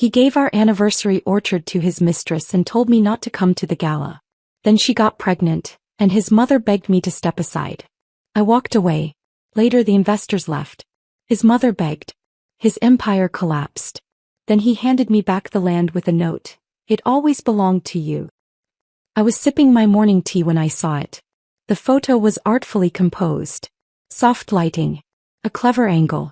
He gave our anniversary orchard to his mistress and told me not to come to the gala. Then she got pregnant, and his mother begged me to step aside. I walked away. Later the investors left. His mother begged. His empire collapsed. Then he handed me back the land with a note. It always belonged to you. I was sipping my morning tea when I saw it. The photo was artfully composed. Soft lighting. A clever angle.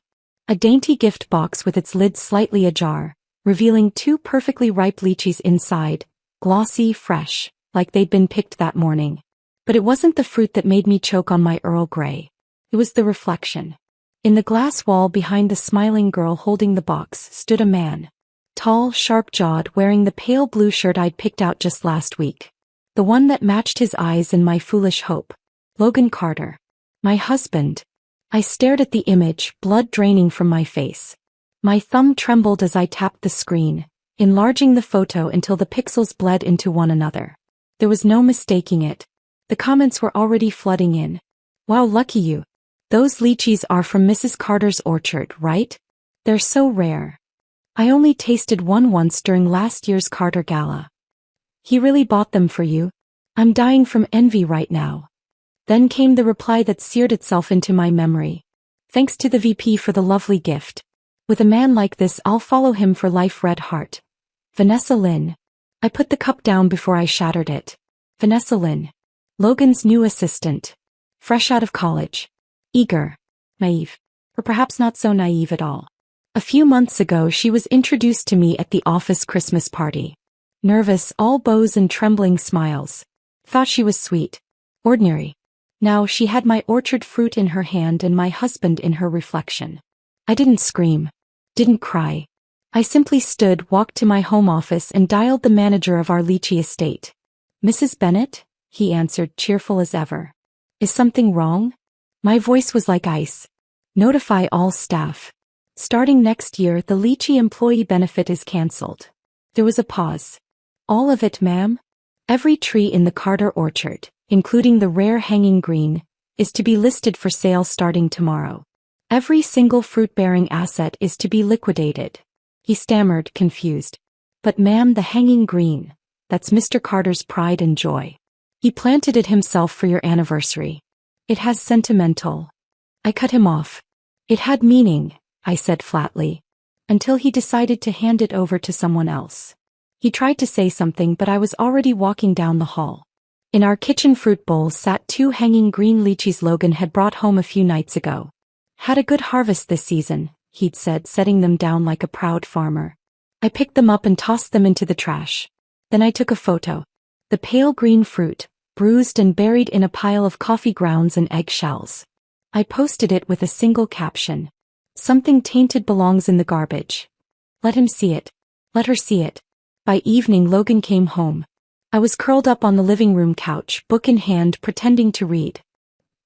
A dainty gift box with its lid slightly ajar, revealing 2 perfectly ripe lychees inside, glossy, fresh, like they'd been picked that morning. But it wasn't the fruit that made me choke on my Earl Grey. It was the reflection. In the glass wall behind the smiling girl holding the box stood a man. Tall, sharp-jawed, wearing the pale blue shirt I'd picked out just last week. The one that matched his eyes and my foolish hope. Logan Carter. My husband. I stared at the image, blood draining from my face. My thumb trembled as I tapped the screen, enlarging the photo until the pixels bled into one another. There was no mistaking it. The comments were already flooding in. Wow, lucky you. Those lychees are from Mrs. Carter's orchard, right? They're so rare. I only tasted one once during last year's Carter Gala. He really bought them for you? I'm dying from envy right now. Then came the reply that seared itself into my memory. Thanks to the VP for the lovely gift. With a man like this, I'll follow him for life. Red heart. Vanessa Lynn. I put the cup down before I shattered it. Vanessa Lynn. Logan's new assistant. Fresh out of college. Eager. Naive. Or perhaps not so naive at all. A few months ago she was introduced to me at the office Christmas party. Nervous, all bows and trembling smiles. Thought she was sweet. Ordinary. Now she had my orchard fruit in her hand and my husband in her reflection. I didn't scream. Didn't cry. I simply stood, walked to my home office and dialed the manager of our lychee estate. Mrs. Bennett? He answered, cheerful as ever. Is something wrong? My voice was like ice. Notify all staff. Starting next year, the lychee employee benefit is cancelled. There was a pause. All of it, ma'am? Every tree in the Carter orchard, including the rare hanging green, is to be listed for sale starting tomorrow. Every single fruit-bearing asset is to be liquidated. He stammered, confused. But ma'am, the hanging green, that's Mr. Carter's pride and joy. He planted it himself for your anniversary. It has sentimental. I cut him off. It had meaning, I said flatly, until he decided to hand it over to someone else. He tried to say something, but I was already walking down the hall. In our kitchen fruit bowls sat 2 hanging green lychees Logan had brought home a few nights ago. Had a good harvest this season, he'd said, setting them down like a proud farmer. I picked them up and tossed them into the trash. Then I took a photo. The pale green fruit, bruised and buried in a pile of coffee grounds and eggshells. I posted it with a single caption. Something tainted belongs in the garbage. Let him see it. Let her see it. By evening Logan came home. I was curled up on the living room couch, book in hand, pretending to read.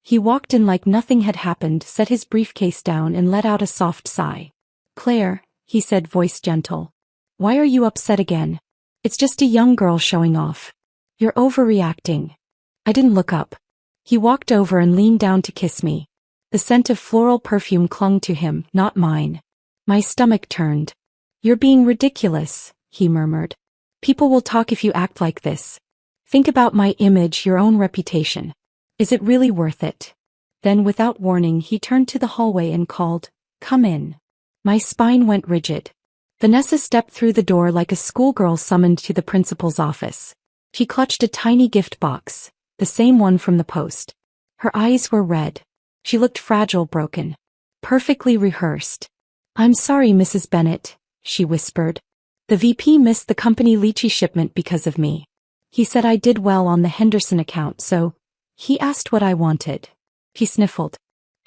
He walked in like nothing had happened, set his briefcase down and let out a soft sigh. Claire, he said, voice gentle. Why are you upset again? It's just a young girl showing off. You're overreacting. I didn't look up. He walked over and leaned down to kiss me. The scent of floral perfume clung to him, not mine. My stomach turned. You're being ridiculous, he murmured. People will talk if you act like this. Think about my image, your own reputation. Is it really worth it? Then without warning he turned to the hallway and called, Come in. My spine went rigid. Vanessa stepped through the door like a schoolgirl summoned to the principal's office. She clutched a tiny gift box, the same one from the post. Her eyes were red. She looked fragile, broken. Perfectly rehearsed. I'm sorry, Mrs. Bennett, she whispered. The VP missed the company lychee shipment because of me. He said I did well on the Henderson account, so he asked what I wanted. He sniffled.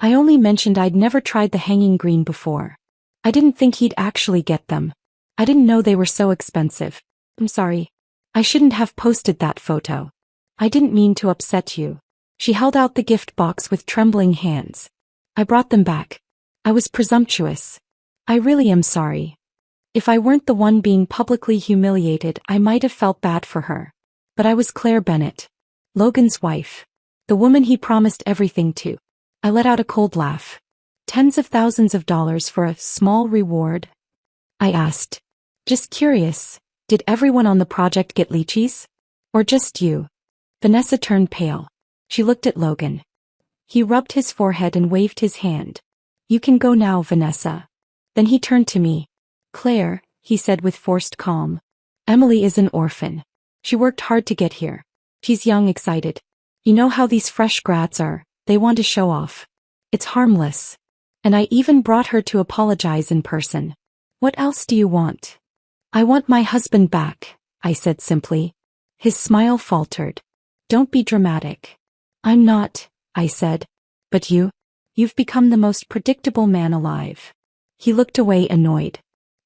I only mentioned I'd never tried the hanging green before. I didn't think he'd actually get them. I didn't know they were so expensive. I'm sorry. I shouldn't have posted that photo. I didn't mean to upset you. She held out the gift box with trembling hands. I brought them back. I was presumptuous. I really am sorry. If I weren't the one being publicly humiliated, I might have felt bad for her. But I was Claire Bennett, Logan's wife. The woman he promised everything to. I let out a cold laugh. Tens of thousands of dollars for a small reward? I asked. Just curious, did everyone on the project get lychees? Or just you? Vanessa turned pale. She looked at Logan. He rubbed his forehead and waved his hand. You can go now, Vanessa. Then he turned to me. Claire, he said with forced calm. Emily is an orphan. She worked hard to get here. She's young, excited. You know how these fresh grads are, they want to show off. It's harmless. And I even brought her to apologize in person. What else do you want? I want my husband back, I said simply. His smile faltered. Don't be dramatic. I'm not, I said. But you've become the most predictable man alive. He looked away annoyed.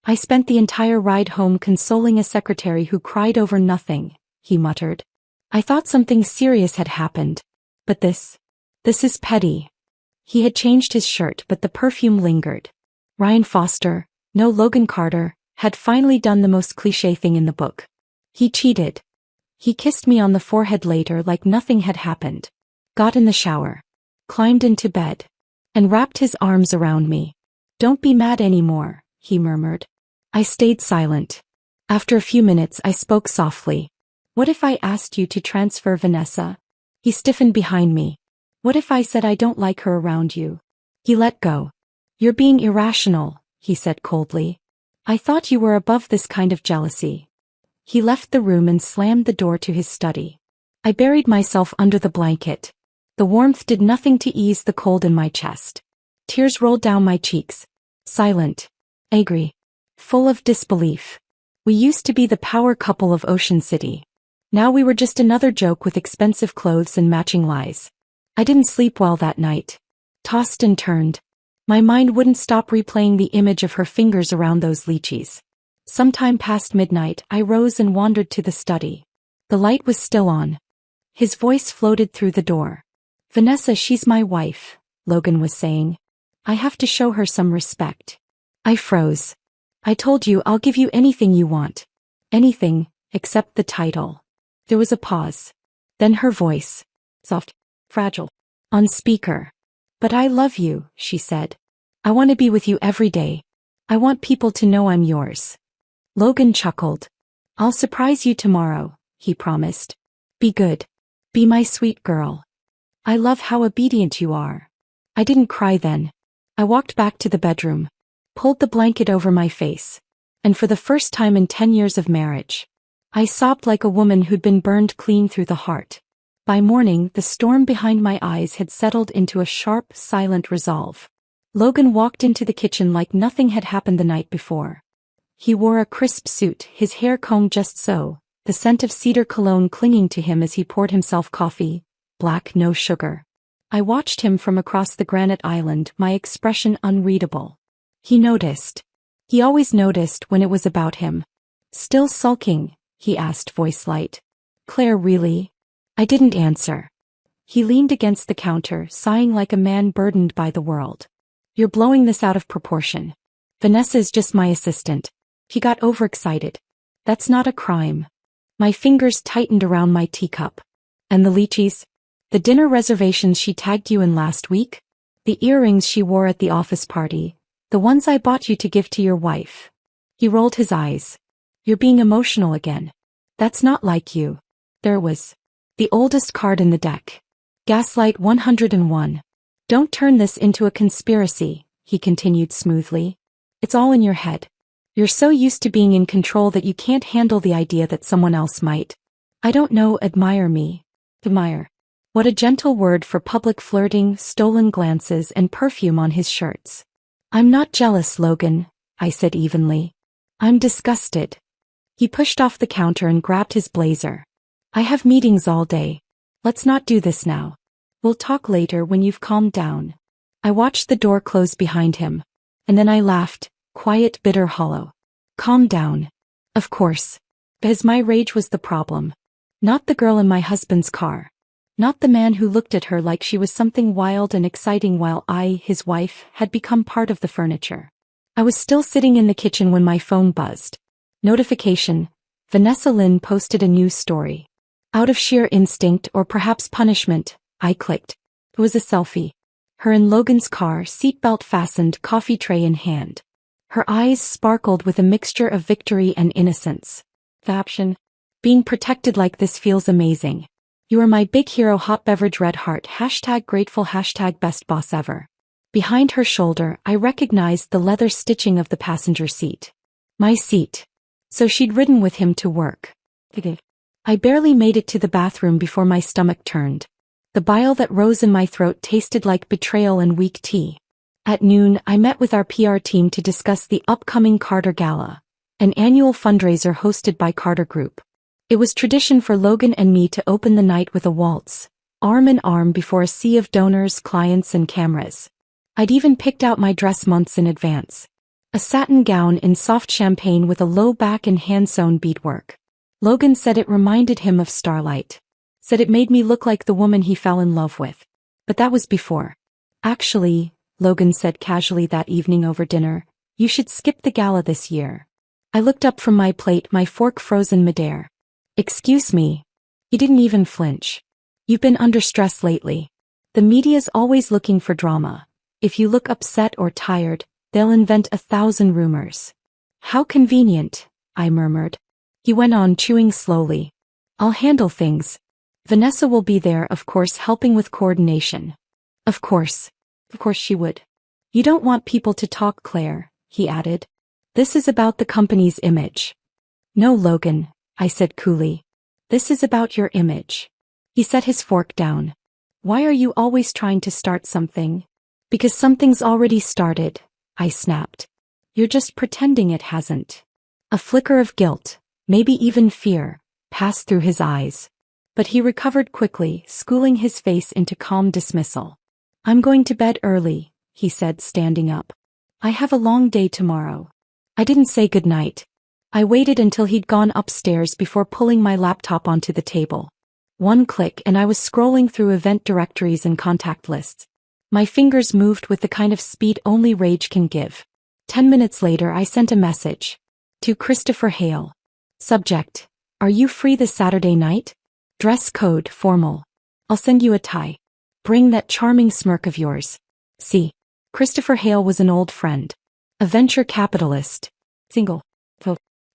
I spent the entire ride home consoling a secretary who cried over nothing, he muttered. I thought something serious had happened. But this is petty. He had changed his shirt, but the perfume lingered. Ryan Foster, no Logan Carter, had finally done the most cliché thing in the book. He cheated. He kissed me on the forehead later like nothing had happened. Got in the shower. Climbed into bed. And wrapped his arms around me. Don't be mad anymore, he murmured. I stayed silent. After a few minutes I spoke softly. What if I asked you to transfer Vanessa? He stiffened behind me. What if I said I don't like her around you? He let go. You're being irrational, he said coldly. I thought you were above this kind of jealousy. He left the room and slammed the door to his study. I buried myself under the blanket. The warmth did nothing to ease the cold in my chest. Tears rolled down my cheeks. Silent. Angry. Full of disbelief. We used to be the power couple of Ocean City. Now we were just another joke with expensive clothes and matching lies. I didn't sleep well that night. Tossed and turned. My mind wouldn't stop replaying the image of her fingers around those lychees. Sometime past midnight, I rose and wandered to the study. The light was still on. His voice floated through the door. Vanessa, she's my wife, Logan was saying. I have to show her some respect. I froze. I told you I'll give you anything you want. Anything, except the title. There was a pause. Then her voice. Soft. Fragile. On speaker. But I love you, she said. I want to be with you every day. I want people to know I'm yours. Logan chuckled. I'll surprise you tomorrow, he promised. Be good. Be my sweet girl. I love how obedient you are. I didn't cry then. I walked back to the bedroom. Pulled the blanket over my face. And for the first time in 10 years of marriage, I sobbed like a woman who'd been burned clean through the heart. By morning, the storm behind my eyes had settled into a sharp, silent resolve. Logan walked into the kitchen like nothing had happened the night before. He wore a crisp suit, his hair combed just so, the scent of cedar cologne clinging to him as he poured himself coffee, black, no sugar. I watched him from across the granite island, my expression unreadable. He noticed. He always noticed when it was about him. Still sulking? He asked, voice light. Claire, really? I didn't answer. He leaned against the counter, sighing like a man burdened by the world. You're blowing this out of proportion. Vanessa's just my assistant. He got overexcited. That's not a crime. My fingers tightened around my teacup. And the lychees? The dinner reservations she tagged you in last week? The earrings she wore at the office party? The ones I bought you to give to your wife? He rolled his eyes. You're being emotional again. That's not like you. There was the oldest card in the deck. Gaslight 101. Don't turn this into a conspiracy, he continued smoothly. It's all in your head. You're so used to being in control that you can't handle the idea that someone else might. I don't know, admire me. Admire. What a gentle word for public flirting, stolen glances, and perfume on his shirts. I'm not jealous, Logan, I said evenly. I'm disgusted. He pushed off the counter and grabbed his blazer. I have meetings all day. Let's not do this now. We'll talk later when you've calmed down. I watched the door close behind him. And then I laughed, quiet, bitter, hollow. Calm down. Of course. Because my rage was the problem. Not the girl in my husband's car. Not the man who looked at her like she was something wild and exciting while I, his wife, had become part of the furniture. I was still sitting in the kitchen when my phone buzzed. Notification. Vanessa Lynn posted a news story. Out of sheer instinct or perhaps punishment, I clicked. It was a selfie. Her in Logan's car, seatbelt fastened, coffee tray in hand. Her eyes sparkled with a mixture of victory and innocence. Caption: being protected like this feels amazing. You are my big hero. Hot beverage red heart. #grateful. #best boss ever. Behind her shoulder, I recognized the leather stitching of the passenger seat. My seat. So she'd ridden with him to work. I barely made it to the bathroom before my stomach turned. The bile that rose in my throat tasted like betrayal and weak tea. At noon, I met with our PR team to discuss the upcoming Carter Gala, an annual fundraiser hosted by Carter Group. It was tradition for Logan and me to open the night with a waltz, arm in arm before a sea of donors, clients, and cameras. I'd even picked out my dress months in advance. A satin gown in soft champagne with a low back and hand-sewn beadwork. Logan said it reminded him of starlight. Said it made me look like the woman he fell in love with. But that was before. Actually, Logan said casually that evening over dinner, you should skip the gala this year. I looked up from my plate, my fork frozen midair. Excuse me. He didn't even flinch. You've been under stress lately. The media's always looking for drama. If you look upset or tired, they'll invent 1,000 rumors. How convenient, I murmured. He went on, chewing slowly. I'll handle things. Vanessa will be there, of course, helping with coordination. Of course she would. You don't want people to talk, Claire, he added. This is about the company's image. No, Logan, I said coolly. This is about your image. He set his fork down. Why are you always trying to start something? Because something's already started, I snapped. You're just pretending it hasn't. A flicker of guilt, maybe even fear, passed through his eyes. But he recovered quickly, schooling his face into calm dismissal. I'm going to bed early, he said, standing up. I have a long day tomorrow. I didn't say goodnight. I waited until he'd gone upstairs before pulling my laptop onto the table. One click and I was scrolling through event directories and contact lists. My fingers moved with the kind of speed only rage can give. 10 minutes later I sent a message. To Christopher Hale. Subject: are you free this Saturday night? Dress code: formal. I'll send you a tie. Bring that charming smirk of yours. See. Christopher Hale was an old friend. A venture capitalist. Single.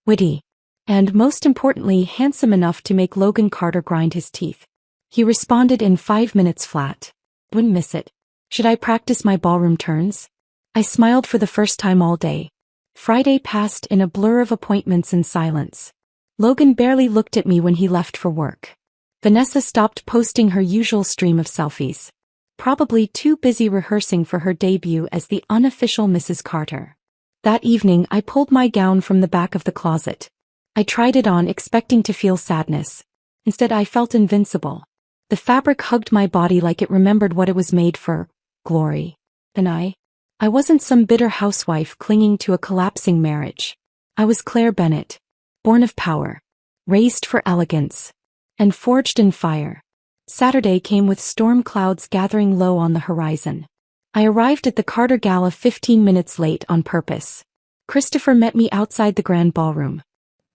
Witty. And most importantly, handsome enough to make Logan Carter grind his teeth. He responded in 5 minutes flat. Wouldn't miss it. Should I practice my ballroom turns? I smiled for the first time all day. Friday passed in a blur of appointments and silence. Logan barely looked at me when he left for work. Vanessa stopped posting her usual stream of selfies. Probably too busy rehearsing for her debut as the unofficial Mrs. Carter. That evening I pulled my gown from the back of the closet. I tried it on expecting to feel sadness. Instead I felt invincible. The fabric hugged my body like it remembered what it was made for. Glory. And I wasn't some bitter housewife clinging to a collapsing marriage. I was Claire Bennett. Born of power. Raised for elegance. And forged in fire. Saturday came with storm clouds gathering low on the horizon. I arrived at the Carter Gala 15 minutes late on purpose. Christopher met me outside the grand ballroom.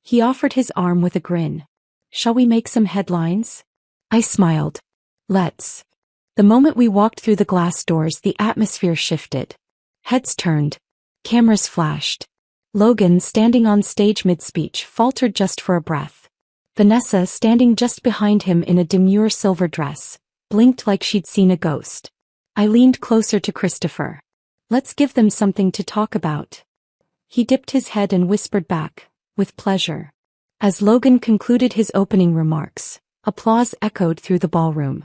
He offered his arm with a grin. Shall we make some headlines? I smiled. Let's. The moment we walked through the glass doors, the atmosphere shifted. Heads turned. Cameras flashed. Logan, standing on stage mid-speech, faltered just for a breath. Vanessa, standing just behind him in a demure silver dress, blinked like she'd seen a ghost. I leaned closer to Christopher. Let's give them something to talk about. He dipped his head and whispered back, with pleasure. As Logan concluded his opening remarks, applause echoed through the ballroom.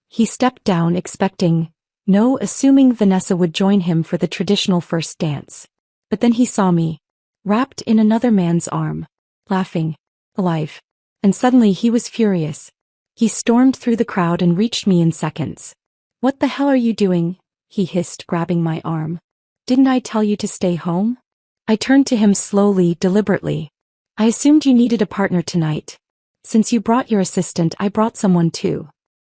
He stepped down assuming Vanessa would join him for the traditional first dance. But then he saw me, wrapped in another man's arm, laughing, alive. And suddenly he was furious. He stormed through the crowd and reached me in seconds. What the hell are you doing? He hissed, grabbing my arm. Didn't I tell you to stay home? I turned to him slowly, deliberately. I assumed you needed a partner tonight. Since you brought your assistant, I brought someone too.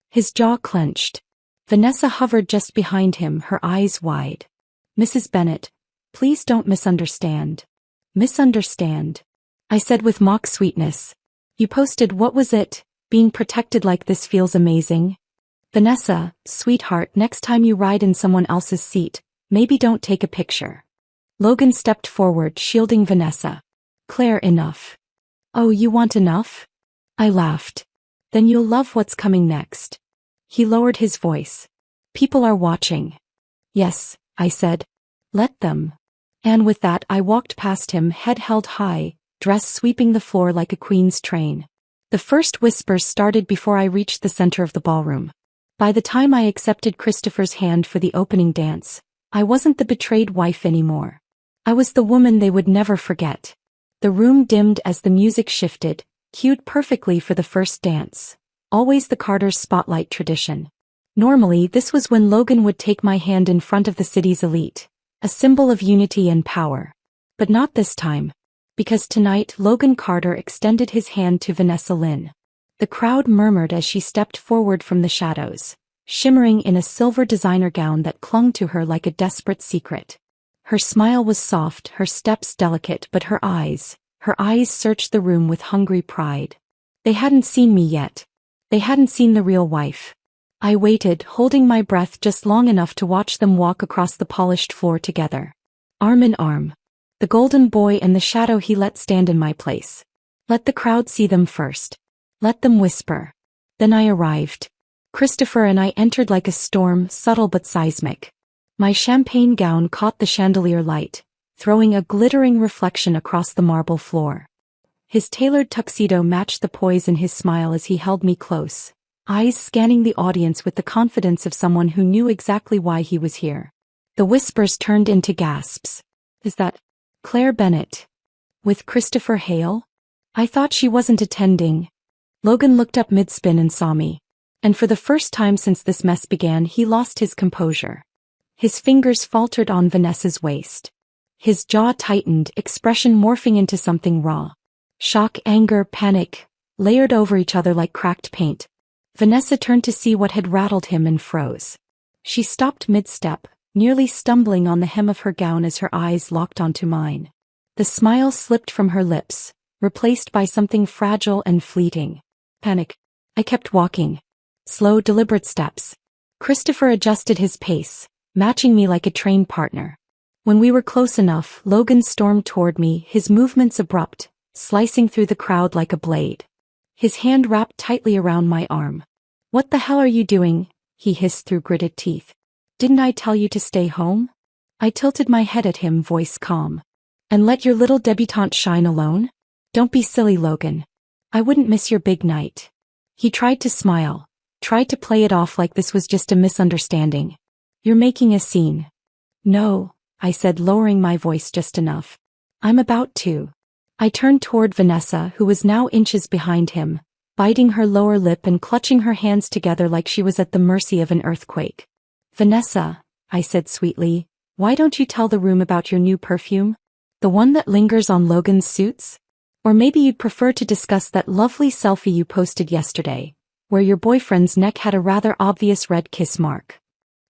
His jaw clenched. Vanessa hovered just behind him, her eyes wide. Mrs. Bennett, please don't misunderstand. Misunderstand? I said with mock sweetness. You posted, what was it? Being protected like this feels amazing. Vanessa, sweetheart, next time you ride in someone else's seat, maybe don't take a picture. Logan stepped forward, shielding Vanessa. Claire, enough. Oh, you want enough? I laughed. Then you'll love what's coming next. He lowered his voice. People are watching. Yes, I said. Let them. And with that I walked past him, head held high, dress sweeping the floor like a queen's train. The first whispers started before I reached the center of the ballroom. By the time I accepted Christopher's hand for the opening dance, I wasn't the betrayed wife anymore. I was the woman they would never forget. The room dimmed as the music shifted, cued perfectly for the first dance. Always the Carter's spotlight tradition. Normally, this was when Logan would take my hand in front of the city's elite, a symbol of unity and power. But not this time. Because tonight Logan Carter extended his hand to Vanessa Lynn. The crowd murmured as she stepped forward from the shadows, shimmering in a silver designer gown that clung to her like a desperate secret. Her smile was soft, her steps delicate, but her eyes searched the room with hungry pride. They hadn't seen me yet. They hadn't seen the real wife. I waited, holding my breath just long enough to watch them walk across the polished floor together. Arm in arm. The golden boy and the shadow he let stand in my place. Let the crowd see them first. Let them whisper. Then I arrived. Christopher and I entered like a storm, subtle but seismic. My champagne gown caught the chandelier light, throwing a glittering reflection across the marble floor. His tailored tuxedo matched the poise in his smile as he held me close, eyes scanning the audience with the confidence of someone who knew exactly why he was here. The whispers turned into gasps. Is that Claire Bennett? With Christopher Hale? I thought she wasn't attending. Logan looked up mid-spin and saw me. And for the first time since this mess began, he lost his composure. His fingers faltered on Vanessa's waist. His jaw tightened, expression morphing into something raw. Shock, anger, panic, layered over each other like cracked paint. Vanessa turned to see what had rattled him and froze. She stopped mid-step, nearly stumbling on the hem of her gown as her eyes locked onto mine. The smile slipped from her lips, replaced by something fragile and fleeting. Panic. I kept walking. Slow, deliberate steps. Christopher adjusted his pace, matching me like a trained partner. When we were close enough, Logan stormed toward me, his movements abrupt, slicing through the crowd like a blade. His hand wrapped tightly around my arm. What the hell are you doing? He hissed through gritted teeth. Didn't I tell you to stay home? I tilted my head at him, voice calm. And let your little debutante shine alone? Don't be silly, Logan. I wouldn't miss your big night. He tried to smile, tried to play it off like this was just a misunderstanding. You're making a scene. No, I said, lowering my voice just enough. I'm about to. I turned toward Vanessa, who was now inches behind him, biting her lower lip and clutching her hands together like she was at the mercy of an earthquake. Vanessa, I said sweetly, why don't you tell the room about your new perfume? The one that lingers on Logan's suits? Or maybe you'd prefer to discuss that lovely selfie you posted yesterday, where your boyfriend's neck had a rather obvious red kiss mark.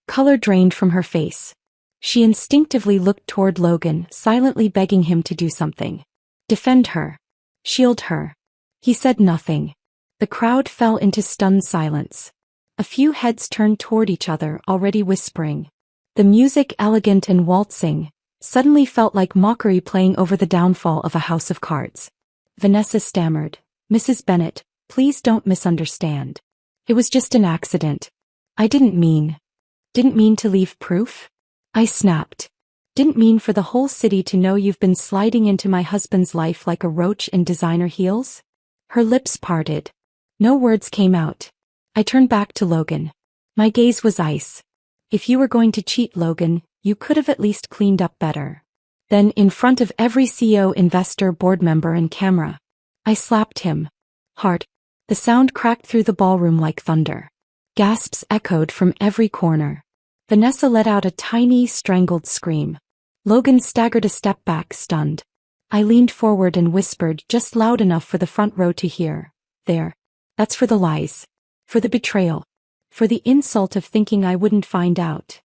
Color drained from her face. She instinctively looked toward Logan, silently begging him to do something. Defend her. Shield her. He said nothing. The crowd fell into stunned silence. A few heads turned toward each other, already whispering. The music, elegant and waltzing, suddenly felt like mockery playing over the downfall of a house of cards. Vanessa stammered, Mrs. Bennett, please don't misunderstand. It was just an accident. I didn't mean to leave proof? I snapped. Didn't mean for the whole city to know you've been sliding into my husband's life like a roach in designer heels? Her lips parted. No words came out. I turned back to Logan. My gaze was ice. If you were going to cheat, Logan, you could have at least cleaned up better. Then, in front of every CEO, investor, board member and camera, I slapped him. Hard. The sound cracked through the ballroom like thunder. Gasps echoed from every corner. Vanessa let out a tiny, strangled scream. Logan staggered a step back, stunned. I leaned forward and whispered just loud enough for the front row to hear. There. That's for the lies. For the betrayal. For the insult of thinking I wouldn't find out.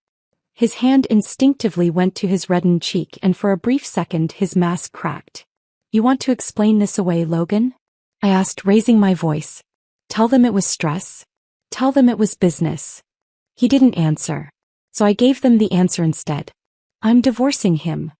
His hand instinctively went to his reddened cheek, and for a brief second his mask cracked. You want to explain this away, Logan? I asked, raising my voice. Tell them it was stress. Tell them it was business. He didn't answer. So I gave them the answer instead. I'm divorcing him.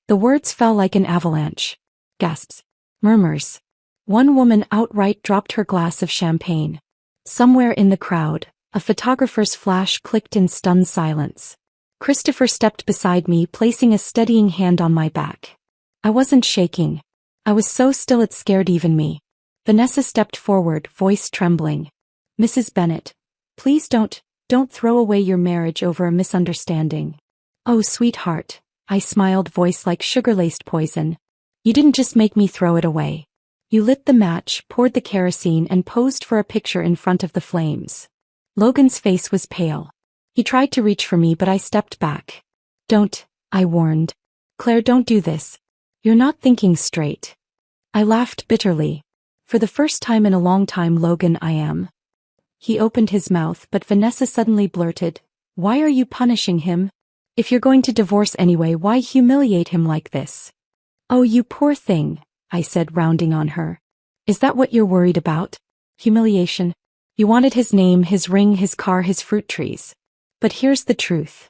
The words fell like an avalanche. Gasps. Murmurs. One woman outright dropped her glass of champagne. Somewhere in the crowd, a photographer's flash clicked in stunned silence. Christopher stepped beside me, placing a steadying hand on my back. I wasn't shaking. I was so still it scared even me. Vanessa stepped forward, voice trembling. Mrs. Bennet, please don't throw away your marriage over a misunderstanding. Oh, sweetheart, I smiled, voice like sugar-laced poison. You didn't just make me throw it away. You lit the match, poured the kerosene, and posed for a picture in front of the flames. Logan's face was pale. He tried to reach for me, but I stepped back. Don't, I warned. Claire, don't do this. You're not thinking straight. I laughed bitterly. For the first time in a long time, Logan, I am. He opened his mouth, but Vanessa suddenly blurted, why are you punishing him? If you're going to divorce anyway, why humiliate him like this? Oh, you poor thing, I said, rounding on her. Is that what you're worried about? Humiliation? You wanted his name, his ring, his car, his fruit trees. But here's the truth.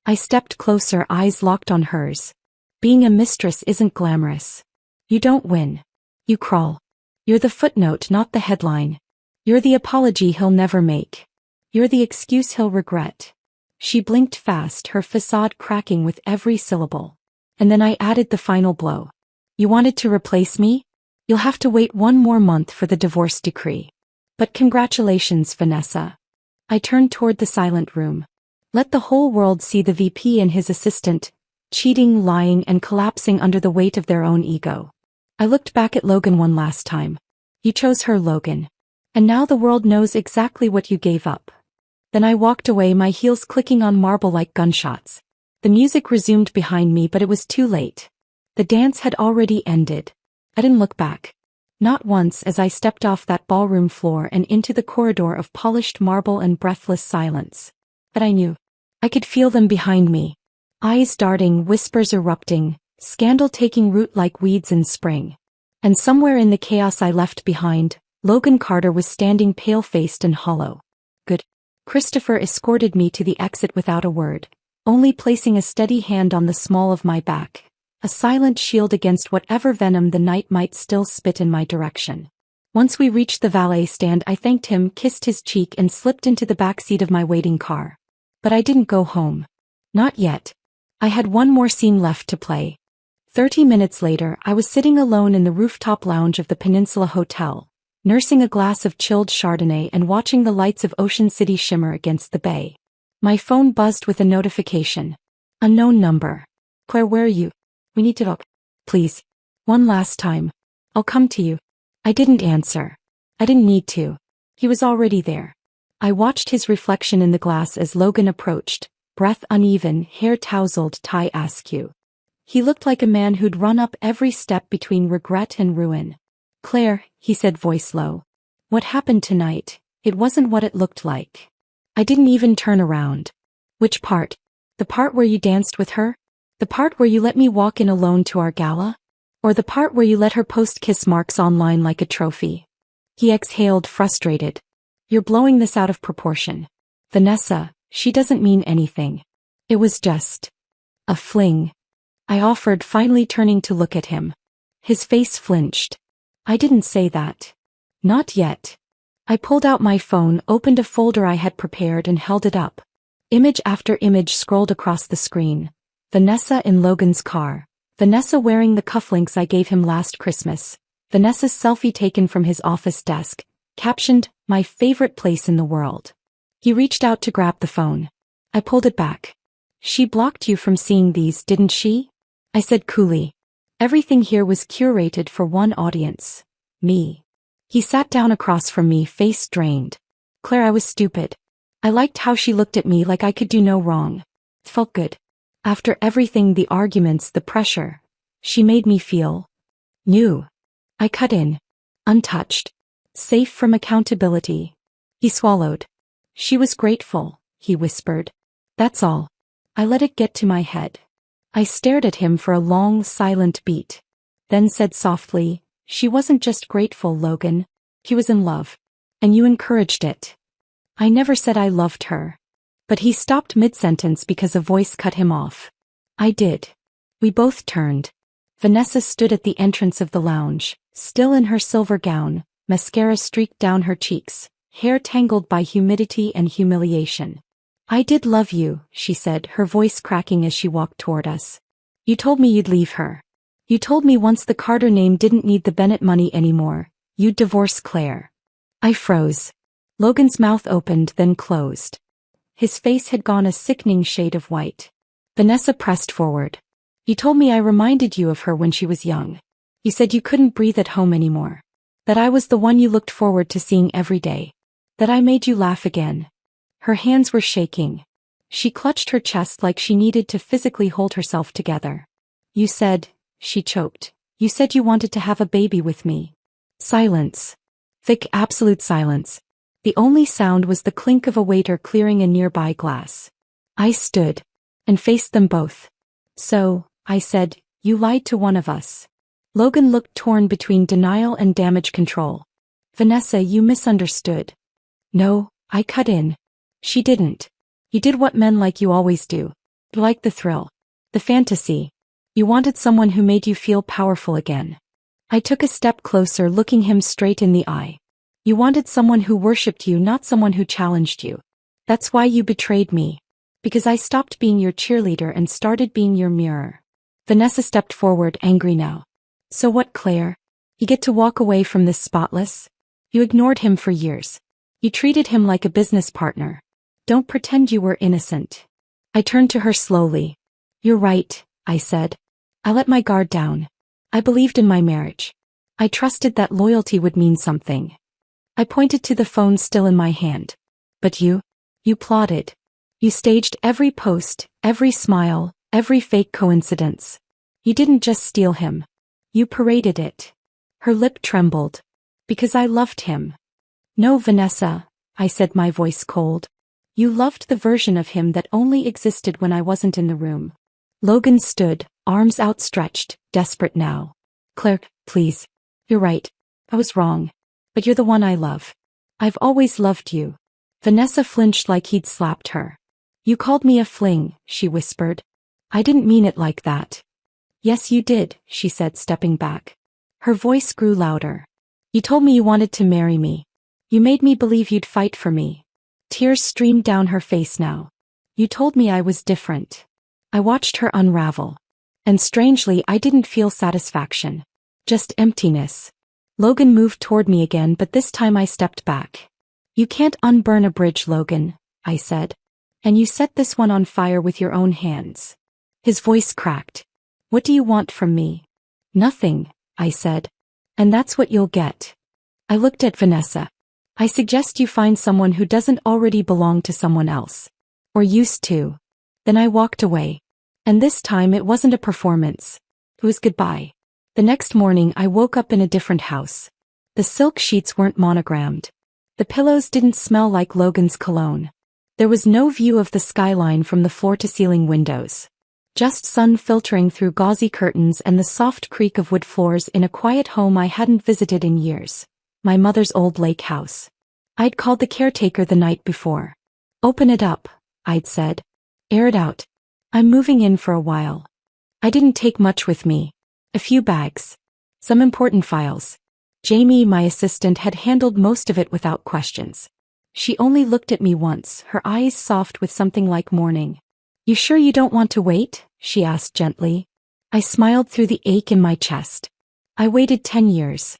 I stepped closer, eyes locked on hers. Being a mistress isn't glamorous. You don't win. You crawl. You're the footnote, not the headline. You're the apology he'll never make. You're the excuse he'll regret. She blinked fast, her facade cracking with every syllable. And then I added the final blow. You wanted to replace me? You'll have to wait one more month for the divorce decree. But congratulations, Vanessa. I turned toward the silent room. Let the whole world see the VP and his assistant, cheating, lying, and collapsing under the weight of their own ego. I looked back at Logan one last time. You chose her, Logan. And now the world knows exactly what you gave up. Then I walked away, my heels clicking on marble like gunshots. The music resumed behind me, but it was too late. The dance had already ended. I didn't look back. Not once, as I stepped off that ballroom floor and into the corridor of polished marble and breathless silence. But I knew. I could feel them behind me. Eyes darting, whispers erupting, scandal taking root like weeds in spring. And somewhere in the chaos I left behind, Logan Carter was standing pale-faced and hollow. Good. Christopher escorted me to the exit without a word, only placing a steady hand on the small of my back. A silent shield against whatever venom the night might still spit in my direction. Once we reached the valet stand, I thanked him, kissed his cheek, and slipped into the back seat of my waiting car. But I didn't go home. Not yet. I had one more scene left to play. 30 minutes later, I was sitting alone in the rooftop lounge of the Peninsula Hotel, nursing a glass of chilled Chardonnay and watching the lights of Ocean City shimmer against the bay. My phone buzzed with a notification. Unknown number. Claire, where are you? We need to talk. Please. One last time. I'll come to you. I didn't answer. I didn't need to. He was already there. I watched his reflection in the glass as Logan approached, breath uneven, hair tousled, tie askew. He looked like a man who'd run up every step between regret and ruin. Claire, he said, voice low. What happened tonight? It wasn't what it looked like. I didn't even turn around. Which part? The part where you danced with her? The part where you let me walk in alone to our gala? Or the part where you let her post kiss marks online like a trophy? He exhaled, frustrated. You're blowing this out of proportion. Vanessa, she doesn't mean anything. It was just a fling. I offered, finally turning to look at him. His face flinched. I didn't say that. Not yet. I pulled out my phone, opened a folder I had prepared, and held it up. Image after image scrolled across the screen. Vanessa in Logan's car. Vanessa wearing the cufflinks I gave him last Christmas. Vanessa's selfie taken from his office desk, captioned, "My favorite place in the world." He reached out to grab the phone. I pulled it back. She blocked you from seeing these, didn't she? I said coolly. Everything here was curated for one audience. Me. He sat down across from me, face drained. Claire, I was stupid. I liked how she looked at me like I could do no wrong. It felt good. After everything, the arguments, the pressure, she made me feel new. I cut in. Untouched. Safe from accountability. He swallowed. She was grateful, he whispered. That's all. I let it get to my head. I stared at him for a long, silent beat. Then said softly, she wasn't just grateful, Logan. She was in love. And you encouraged it. I never said I loved her. But he stopped mid-sentence because a voice cut him off. I did. We both turned. Vanessa stood at the entrance of the lounge, still in her silver gown, mascara streaked down her cheeks, hair tangled by humidity and humiliation. "I did love you," she said, her voice cracking as she walked toward us. "You told me you'd leave her. You told me once the Carter name didn't need the Bennett money anymore, you'd divorce Claire." I froze. Logan's mouth opened then closed. His face had gone a sickening shade of white. Vanessa pressed forward. "You told me I reminded you of her when she was young. You said you couldn't breathe at home anymore. That I was the one you looked forward to seeing every day. That I made you laugh again." Her hands were shaking. She clutched her chest like she needed to physically hold herself together. "You said," she choked, "you said you wanted to have a baby with me." Silence. Thick, absolute silence. The only sound was the clink of a waiter clearing a nearby glass. I stood and faced them both. "So," I said, "you lied to one of us." Logan looked torn between denial and damage control. "Vanessa, you misunderstood." "No," I cut in. "She didn't. You did what men like you always do. You liked the thrill. The fantasy. You wanted someone who made you feel powerful again." I took a step closer, looking him straight in the eye. "You wanted someone who worshipped you, not someone who challenged you. That's why you betrayed me. Because I stopped being your cheerleader and started being your mirror." Vanessa stepped forward, angry now. "So what, Claire? You get to walk away from this spotless? You ignored him for years. You treated him like a business partner. Don't pretend you were innocent." I turned to her slowly. "You're right," I said. "I let my guard down. I believed in my marriage. I trusted that loyalty would mean something." I pointed to the phone still in my hand. "But you plotted. You staged every post, every smile, every fake coincidence. You didn't just steal him. You paraded it." Her lip trembled. "Because I loved him." "No, Vanessa," I said, my voice cold. "You loved the version of him that only existed when I wasn't in the room." Logan stood, arms outstretched, desperate now. "Claire, please. You're right. I was wrong. But you're the one I love. I've always loved you." Vanessa flinched like he'd slapped her. "You called me a fling," she whispered. "I didn't mean it like that." "Yes, you did," she said, stepping back. Her voice grew louder. "You told me you wanted to marry me. You made me believe you'd fight for me." Tears streamed down her face now. "You told me I was different." I watched her unravel. And strangely, I didn't feel satisfaction. Just emptiness. Logan moved toward me again, but this time I stepped back. "You can't unburn a bridge, Logan," I said. "And you set this one on fire with your own hands." His voice cracked. "What do you want from me?" "Nothing," I said. "And that's what you'll get." I looked at Vanessa. "I suggest you find someone who doesn't already belong to someone else. Or used to." Then I walked away. And this time it wasn't a performance. It was goodbye. The next morning I woke up in a different house. The silk sheets weren't monogrammed. The pillows didn't smell like Logan's cologne. There was no view of the skyline from the floor-to-ceiling windows. Just sun filtering through gauzy curtains and the soft creak of wood floors in a quiet home I hadn't visited in years. My mother's old lake house. I'd called the caretaker the night before. "Open it up," I'd said. "Air it out. I'm moving in for a while." I didn't take much with me. A few bags. Some important files. Jamie, my assistant, had handled most of it without questions. She only looked at me once, her eyes soft with something like mourning. "You sure you don't want to wait?" she asked gently. I smiled through the ache in my chest. I waited 10 years.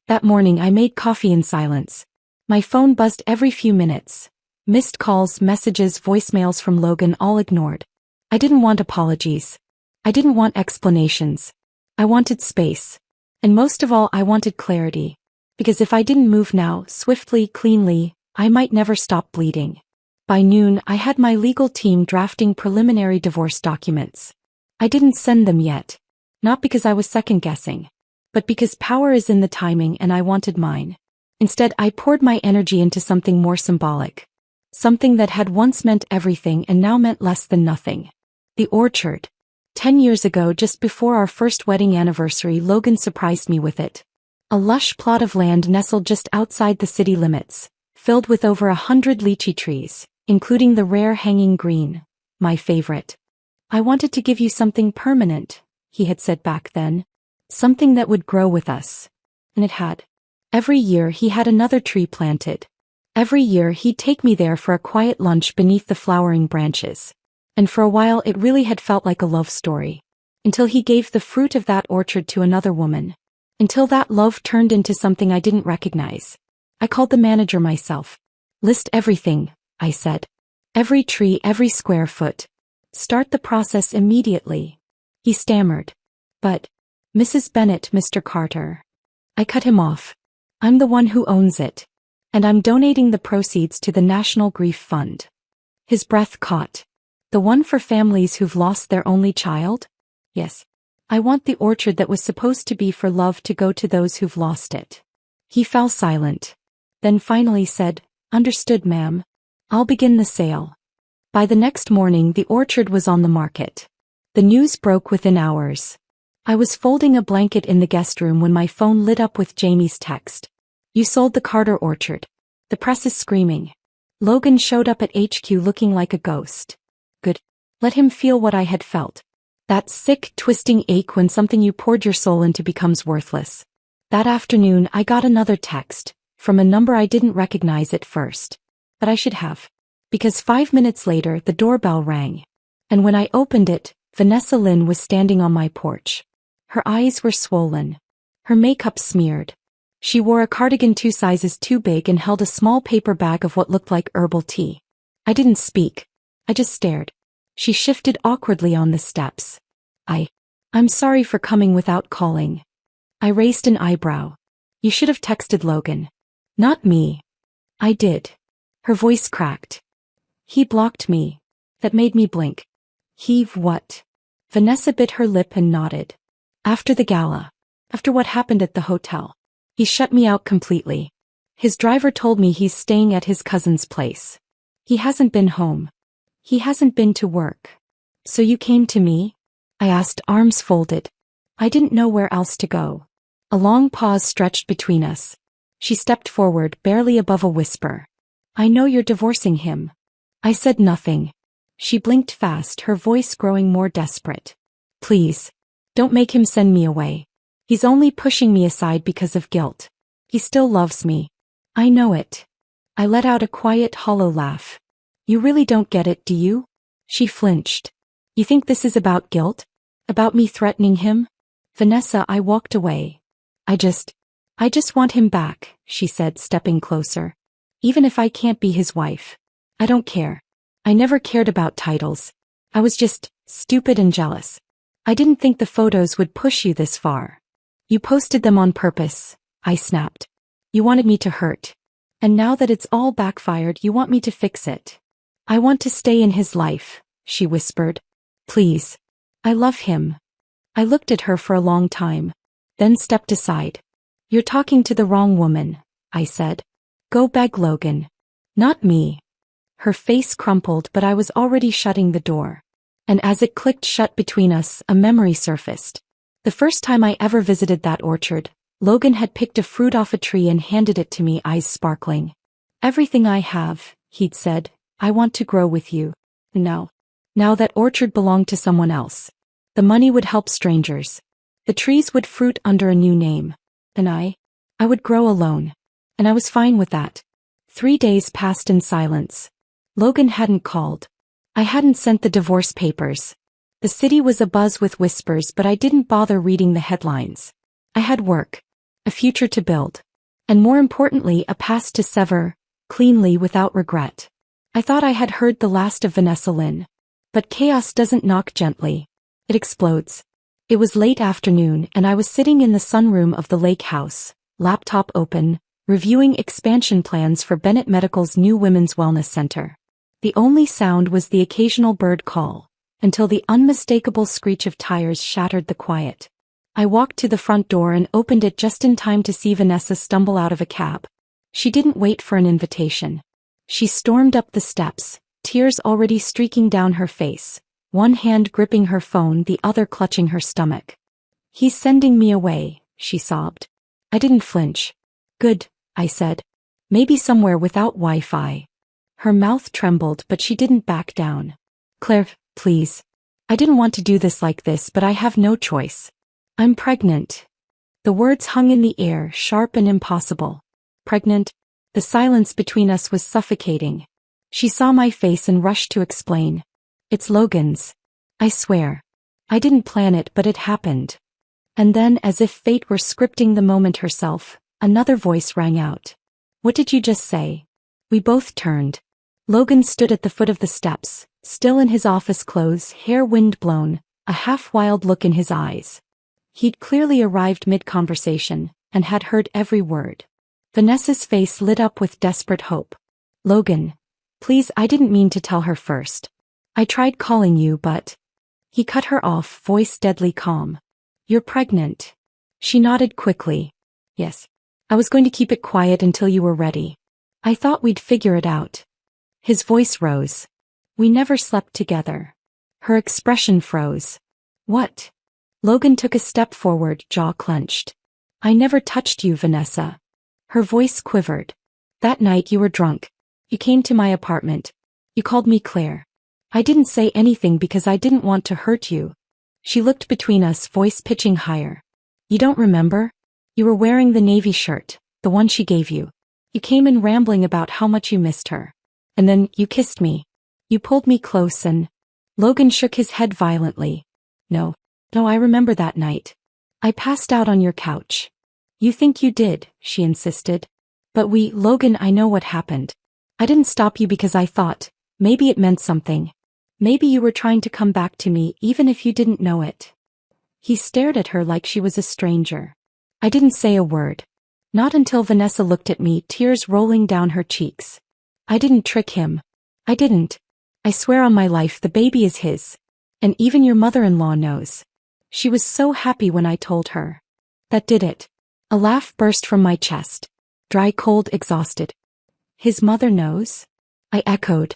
That morning I made coffee in silence. My phone buzzed every few minutes. Missed calls, messages, voicemails from Logan, all ignored. I didn't want apologies. I didn't want explanations. I wanted space. And most of all, I wanted clarity. Because if I didn't move now, swiftly, cleanly, I might never stop bleeding. By noon, I had my legal team drafting preliminary divorce documents. I didn't send them yet. Not because I was second-guessing. But because power is in the timing and I wanted mine. Instead, I poured my energy into something more symbolic. Something that had once meant everything and now meant less than nothing. The orchard. 10 years ago, just before our first wedding anniversary, Logan surprised me with it. A lush plot of land nestled just outside the city limits, filled with over 100 lychee trees, including the rare hanging green, my favorite. I wanted to give you something permanent, he had said back then. Something that would grow with us. And it had. Every year he had another tree planted. Every year he'd take me there for a quiet lunch beneath the flowering branches. And for a while it really had felt like a love story. Until he gave the fruit of that orchard to another woman. Until that love turned into something I didn't recognize. I called the manager myself. List everything, I said. Every tree, every square foot. Start the process immediately. He stammered. But, Mrs. Bennet, Mr. Carter. I cut him off. I'm the one who owns it. And I'm donating the proceeds to the National Grief Fund. His breath caught. The one for families who've lost their only child? Yes. I want the orchard that was supposed to be for love to go to those who've lost it. He fell silent. Then finally said, Understood, ma'am. I'll begin the sale. By the next morning the orchard was on the market. The news broke within hours. I was folding a blanket in the guest room when my phone lit up with Jamie's text. You sold the Carter orchard. The press is screaming. Logan showed up at HQ looking like a ghost. Good. Let him feel what I had felt. That sick, twisting ache when something you poured your soul into becomes worthless. That afternoon I got another text, from a number I didn't recognize at first. But I should have. Because 5 minutes later the doorbell rang. And when I opened it, Vanessa Lynn was standing on my porch. Her eyes were swollen. Her makeup smeared. She wore a cardigan 2 sizes too big and held a small paper bag of what looked like herbal tea. I didn't speak. I just stared. She shifted awkwardly on the steps. I'm sorry for coming without calling. I raised an eyebrow. You should have texted Logan. Not me. I did. Her voice cracked. He blocked me. That made me blink. He what? Vanessa bit her lip and nodded. After the gala. After what happened at the hotel. He shut me out completely. His driver told me he's staying at his cousin's place. He hasn't been home. He hasn't been to work. So you came to me? I asked, arms folded. I didn't know where else to go. A long pause stretched between us. She stepped forward, barely above a whisper. I know you're divorcing him. I said nothing. She blinked fast, her voice growing more desperate. Please. Don't make him send me away. He's only pushing me aside because of guilt. He still loves me. I know it. I let out a quiet, hollow laugh. You really don't get it, do you? She flinched. You think this is about guilt? About me threatening him? Vanessa, I walked away. I just want him back, she said, stepping closer. Even if I can't be his wife. I don't care. I never cared about titles. I was just stupid and jealous. I didn't think the photos would push you this far. You posted them on purpose, I snapped. You wanted me to hurt. And now that it's all backfired, you want me to fix it. I want to stay in his life, she whispered. Please. I love him. I looked at her for a long time, then stepped aside. You're talking to the wrong woman, I said. Go beg Logan. Not me. Her face crumpled, but I was already shutting the door. And as it clicked shut between us, a memory surfaced. The first time I ever visited that orchard, Logan had picked a fruit off a tree and handed it to me, eyes sparkling. Everything I have, he'd said, I want to grow with you. Now that orchard belonged to someone else. The money would help strangers. The trees would fruit under a new name. And I would grow alone. And I was fine with that. 3 days passed in silence. Logan hadn't called. I hadn't sent the divorce papers. The city was abuzz with whispers, but I didn't bother reading the headlines. I had work. A future to build. And more importantly, a past to sever, cleanly without regret. I thought I had heard the last of Vanessa Lynn. But chaos doesn't knock gently. It explodes. It was late afternoon and I was sitting in the sunroom of the lake house, laptop open, reviewing expansion plans for Bennett Medical's new Women's Wellness Center. The only sound was the occasional bird call, until the unmistakable screech of tires shattered the quiet. I walked to the front door and opened it just in time to see Vanessa stumble out of a cab. She didn't wait for an invitation. She stormed up the steps, tears already streaking down her face, one hand gripping her phone, the other clutching her stomach. He's sending me away, she sobbed. I didn't flinch. Good, I said. Maybe somewhere without Wi-Fi. Her mouth trembled, but she didn't back down. Claire, please. I didn't want to do this like this, but I have no choice. I'm pregnant. The words hung in the air, sharp and impossible. Pregnant? The silence between us was suffocating. She saw my face and rushed to explain. It's Logan's. I swear. I didn't plan it, but it happened. And then, as if fate were scripting the moment herself, another voice rang out. What did you just say? We both turned. Logan stood at the foot of the steps, still in his office clothes, hair wind-blown, a half-wild look in his eyes. He'd clearly arrived mid-conversation, and had heard every word. Vanessa's face lit up with desperate hope. Logan, please, I didn't mean to tell her first. I tried calling you, but... He cut her off, voice deadly calm. You're pregnant. She nodded quickly. Yes. I was going to keep it quiet until you were ready. I thought we'd figure it out. His voice rose. We never slept together. Her expression froze. What? Logan took a step forward, jaw clenched. I never touched you, Vanessa. Her voice quivered. That night you were drunk. You came to my apartment. You called me Claire. I didn't say anything because I didn't want to hurt you. She looked between us, voice pitching higher. You don't remember? You were wearing the navy shirt, the one she gave you. You came in rambling about how much you missed her. And then, you kissed me. You pulled me close and... Logan shook his head violently. No, I remember that night. I passed out on your couch. You think you did, she insisted. But Logan, I know what happened. I didn't stop you because I thought, maybe it meant something. Maybe you were trying to come back to me even if you didn't know it. He stared at her like she was a stranger. I didn't say a word. Not until Vanessa looked at me, tears rolling down her cheeks. I didn't trick him. I didn't. I swear on my life the baby is his. And even your mother-in-law knows. She was so happy when I told her. That did it. A laugh burst from my chest. Dry, cold, exhausted. His mother knows? I echoed.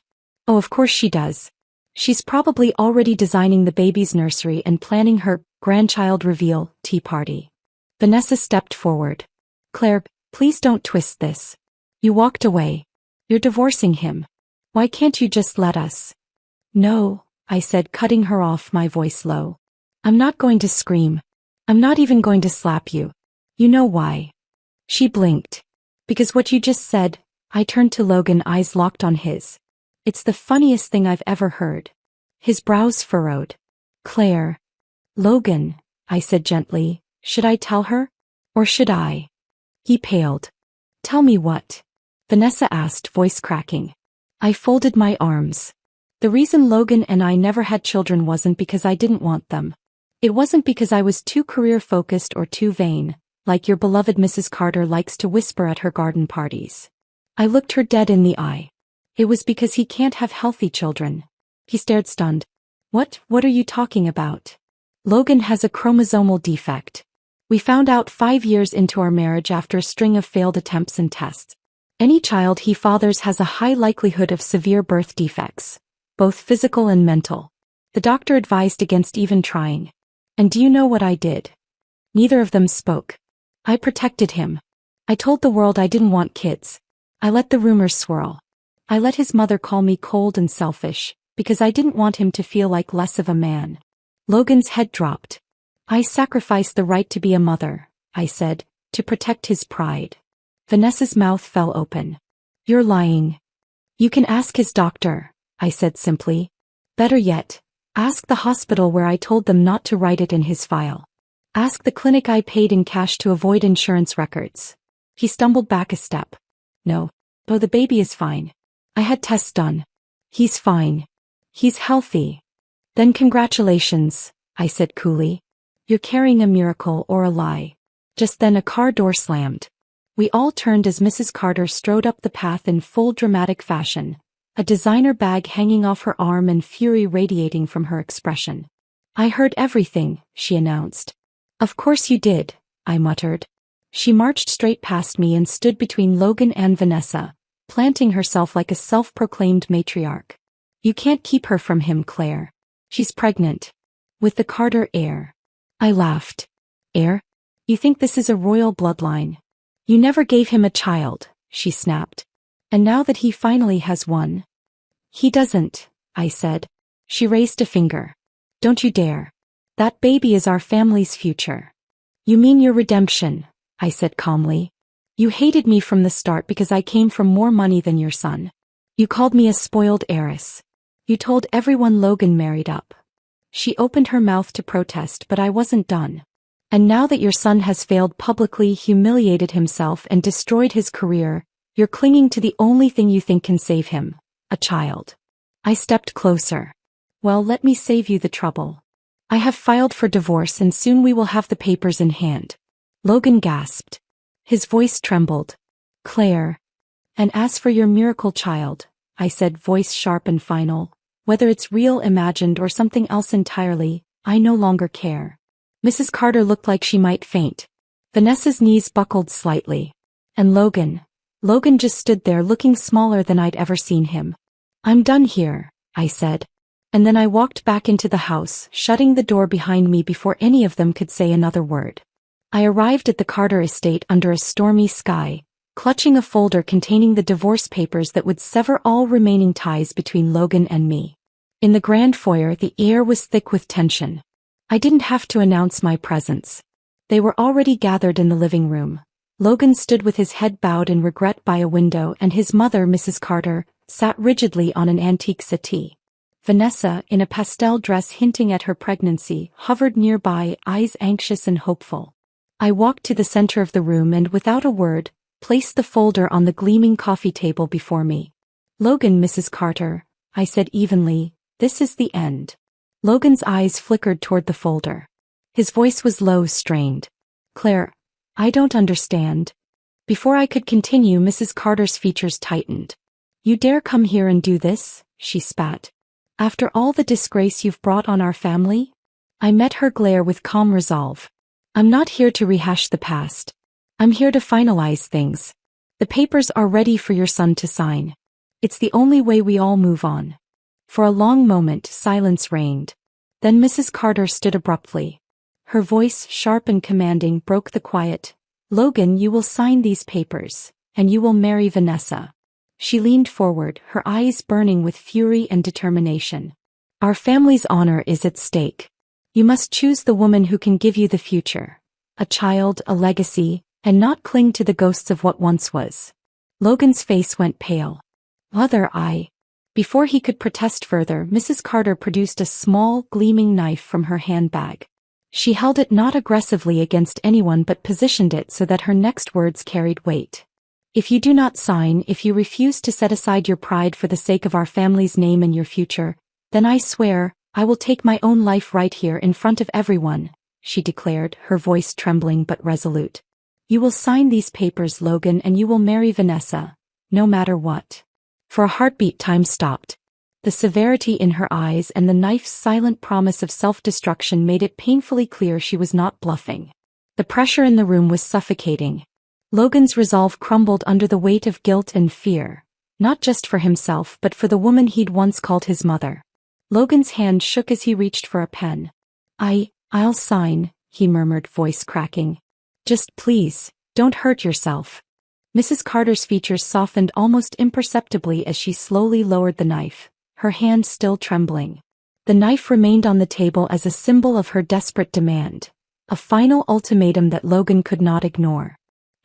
Oh, of course she does. She's probably already designing the baby's nursery and planning her grandchild reveal tea party. Vanessa stepped forward. Claire, please don't twist this. You walked away. You're divorcing him. Why can't you just let us? No, I said, cutting her off, my voice low. I'm not going to scream. I'm not even going to slap you. You know why? She blinked. Because what you just said. I turned to Logan, eyes locked on his. It's the funniest thing I've ever heard. His brows furrowed. Claire. Logan, I said gently, should I tell her? Or should I? He paled. Tell me what? Vanessa asked, voice cracking. I folded my arms. The reason Logan and I never had children wasn't because I didn't want them. It wasn't because I was too career-focused or too vain, like your beloved Mrs. Carter likes to whisper at her garden parties. I looked her dead in the eye. It was because he can't have healthy children. He stared stunned. What are you talking about? Logan has a chromosomal defect. We found out 5 years into our marriage after a string of failed attempts and tests. Any child he fathers has a high likelihood of severe birth defects, both physical and mental. The doctor advised against even trying. And do you know what I did? Neither of them spoke. I protected him. I told the world I didn't want kids. I let the rumors swirl. I let his mother call me cold and selfish, because I didn't want him to feel like less of a man. Logan's head dropped. I sacrificed the right to be a mother, I said, to protect his pride. Vanessa's mouth fell open. You're lying. You can ask his doctor, I said simply. Better yet, ask the hospital where I told them not to write it in his file. Ask the clinic I paid in cash to avoid insurance records. He stumbled back a step. No. Oh, the baby is fine. I had tests done. He's fine. He's healthy. Then congratulations, I said coolly. You're carrying a miracle or a lie. Just then a car door slammed. We all turned as Mrs. Carter strode up the path in full dramatic fashion, a designer bag hanging off her arm and fury radiating from her expression. I heard everything, she announced. Of course you did, I muttered. She marched straight past me and stood between Logan and Vanessa, planting herself like a self-proclaimed matriarch. You can't keep her from him, Claire. She's pregnant. With the Carter heir. I laughed. Heir? You think this is a royal bloodline? You never gave him a child, she snapped. And now that he finally has one. He doesn't, I said. She raised a finger. Don't you dare. That baby is our family's future. You mean your redemption, I said calmly. You hated me from the start because I came from more money than your son. You called me a spoiled heiress. You told everyone Logan married up. She opened her mouth to protest, but I wasn't done. And now that your son has failed publicly, humiliated himself and destroyed his career, you're clinging to the only thing you think can save him, a child. I stepped closer. Well, let me save you the trouble. I have filed for divorce and soon we will have the papers in hand. Logan gasped. His voice trembled. Claire. And as for your miracle child, I said, voice sharp and final, whether it's real, imagined, or something else entirely, I no longer care. Mrs. Carter looked like she might faint. Vanessa's knees buckled slightly. And Logan just stood there looking smaller than I'd ever seen him. I'm done here, I said. And then I walked back into the house, shutting the door behind me before any of them could say another word. I arrived at the Carter estate under a stormy sky, clutching a folder containing the divorce papers that would sever all remaining ties between Logan and me. In the grand foyer, the air was thick with tension. I didn't have to announce my presence. They were already gathered in the living room. Logan stood with his head bowed in regret by a window, and his mother, Mrs. Carter, sat rigidly on an antique settee. Vanessa, in a pastel dress hinting at her pregnancy, hovered nearby, eyes anxious and hopeful. I walked to the center of the room and, without a word, placed the folder on the gleaming coffee table before me. Logan, Mrs. Carter, I said evenly, this is the end. Logan's eyes flickered toward the folder. His voice was low, strained. Claire, I don't understand. Before I could continue, Mrs. Carter's features tightened. You dare come here and do this? She spat. After all the disgrace you've brought on our family? I met her glare with calm resolve. I'm not here to rehash the past. I'm here to finalize things. The papers are ready for your son to sign. It's the only way we all move on. For a long moment, silence reigned. Then Mrs. Carter stood abruptly. Her voice, sharp and commanding, broke the quiet. Logan, you will sign these papers, and you will marry Vanessa. She leaned forward, her eyes burning with fury and determination. Our family's honor is at stake. You must choose the woman who can give you the future. A child, a legacy, and not cling to the ghosts of what once was. Logan's face went pale. Mother, Before he could protest further, Mrs. Carter produced a small, gleaming knife from her handbag. She held it not aggressively against anyone but positioned it so that her next words carried weight. If you do not sign, if you refuse to set aside your pride for the sake of our family's name and your future, then I swear, I will take my own life right here in front of everyone, she declared, her voice trembling but resolute. You will sign these papers, Logan, and you will marry Vanessa, no matter what. For a heartbeat, time stopped. The severity in her eyes and the knife's silent promise of self-destruction made it painfully clear she was not bluffing. The pressure in the room was suffocating. Logan's resolve crumbled under the weight of guilt and fear, not just for himself but for the woman he'd once called his mother. Logan's hand shook as he reached for a pen. I'll sign, he murmured, voice cracking. Just please, don't hurt yourself. Mrs. Carter's features softened almost imperceptibly as she slowly lowered the knife, her hand still trembling. The knife remained on the table as a symbol of her desperate demand, a final ultimatum that Logan could not ignore.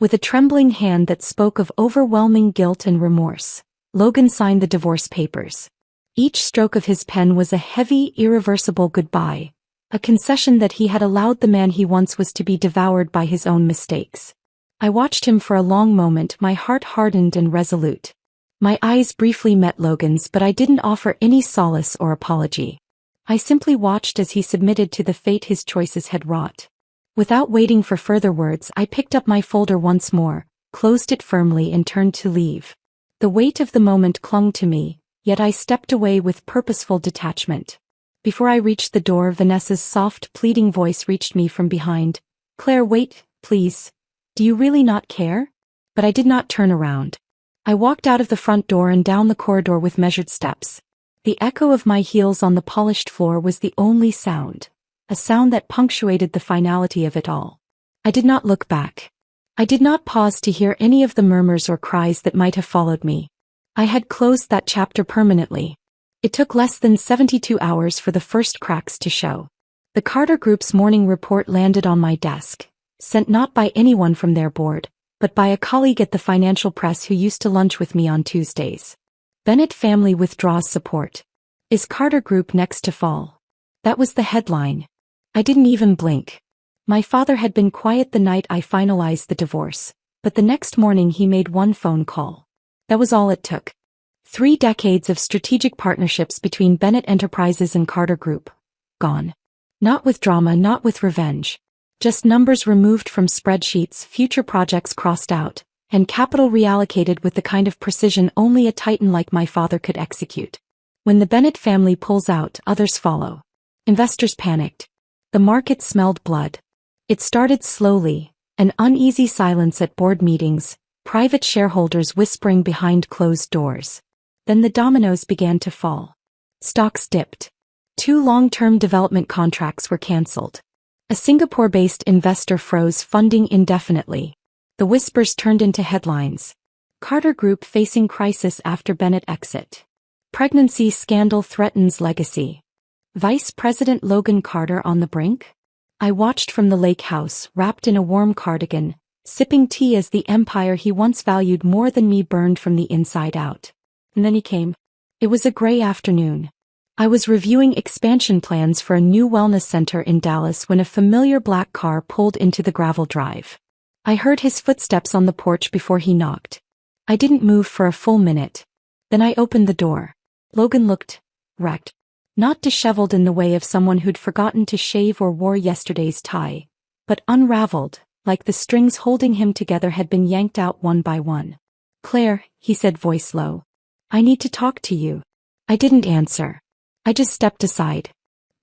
With a trembling hand that spoke of overwhelming guilt and remorse, Logan signed the divorce papers. Each stroke of his pen was a heavy, irreversible goodbye, a concession that he had allowed the man he once was to be devoured by his own mistakes. I watched him for a long moment, my heart hardened and resolute. My eyes briefly met Logan's, but I didn't offer any solace or apology. I simply watched as he submitted to the fate his choices had wrought. Without waiting for further words, I picked up my folder once more, closed it firmly and turned to leave. The weight of the moment clung to me, yet I stepped away with purposeful detachment. Before I reached the door, Vanessa's soft, pleading voice reached me from behind. Claire, wait, please. Do you really not care? But I did not turn around. I walked out of the front door and down the corridor with measured steps. The echo of my heels on the polished floor was the only sound, a sound that punctuated the finality of it all. I did not look back. I did not pause to hear any of the murmurs or cries that might have followed me. I had closed that chapter permanently. It took less than 72 hours for the first cracks to show. The Carter Group's morning report landed on my desk, sent not by anyone from their board, but by a colleague at the financial press who used to lunch with me on Tuesdays. Bennett family withdraws support. Is Carter Group next to fall? That was the headline. I didn't even blink. My father had been quiet the night I finalized the divorce, but the next morning he made one phone call. That was all it took. 3 decades of strategic partnerships between Bennett Enterprises and Carter Group. Gone. Not with drama, not with revenge. Just numbers removed from spreadsheets, future projects crossed out, and capital reallocated with the kind of precision only a titan like my father could execute. When the Bennett family pulls out, others follow. Investors panicked. The market smelled blood. It started slowly, an uneasy silence at board meetings, private shareholders whispering behind closed doors. Then the dominoes began to fall. Stocks dipped. 2 long-term development contracts were cancelled. A Singapore-based investor froze funding indefinitely. The whispers turned into headlines. Carter Group facing crisis after Bennett exit. Pregnancy scandal threatens legacy. Vice President Logan Carter on the brink? I watched from the lake house, wrapped in a warm cardigan, sipping tea as the empire he once valued more than me burned from the inside out. And then he came. It was a gray afternoon. I was reviewing expansion plans for a new wellness center in Dallas when a familiar black car pulled into the gravel drive. I heard his footsteps on the porch before he knocked. I didn't move for a full minute. Then I opened the door. Logan looked wrecked. Not disheveled in the way of someone who'd forgotten to shave or wore yesterday's tie, but unraveled, like the strings holding him together had been yanked out one by one. "Claire," he said, voice low. "I need to talk to you." I didn't answer. I just stepped aside.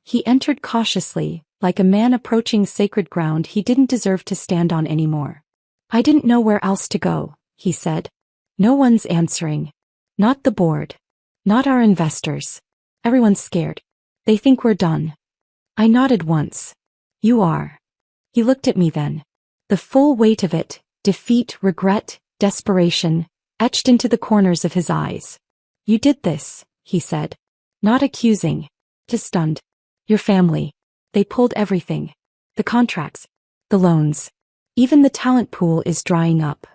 He entered cautiously, like a man approaching sacred ground he didn't deserve to stand on anymore. "I didn't know where else to go," he said. "No one's answering. Not the board. Not our investors. Everyone's scared. They think we're done." I nodded once. "You are." He looked at me then. The full weight of it, defeat, regret, desperation, etched into the corners of his eyes. "You did this," he said. Not accusing. Just stunned. "Your family. They pulled everything. The contracts. The loans. Even the talent pool is drying up."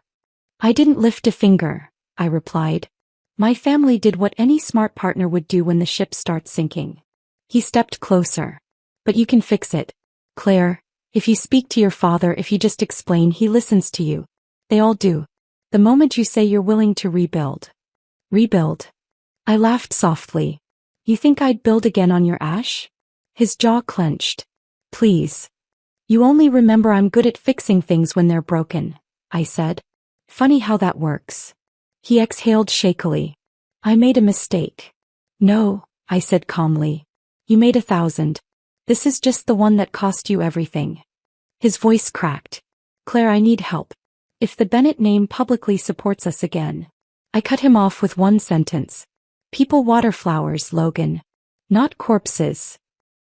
"I didn't lift a finger," I replied. "My family did what any smart partner would do when the ship starts sinking." He stepped closer. "But you can fix it. Claire, if you speak to your father, if you just explain, he listens to you. They all do. The moment you say you're willing to rebuild." "Rebuild?" I laughed softly. "You think I'd build again on your ash?" His jaw clenched. "Please. You only remember I'm good at fixing things when they're broken," I said. "Funny how that works." He exhaled shakily. "I made a mistake." "No," I said calmly. "You made 1,000. This is just the one that cost you everything." His voice cracked. "Claire, I need help. If the Bennett name publicly supports us again." I cut him off with one sentence. "People water flowers, Logan. Not corpses."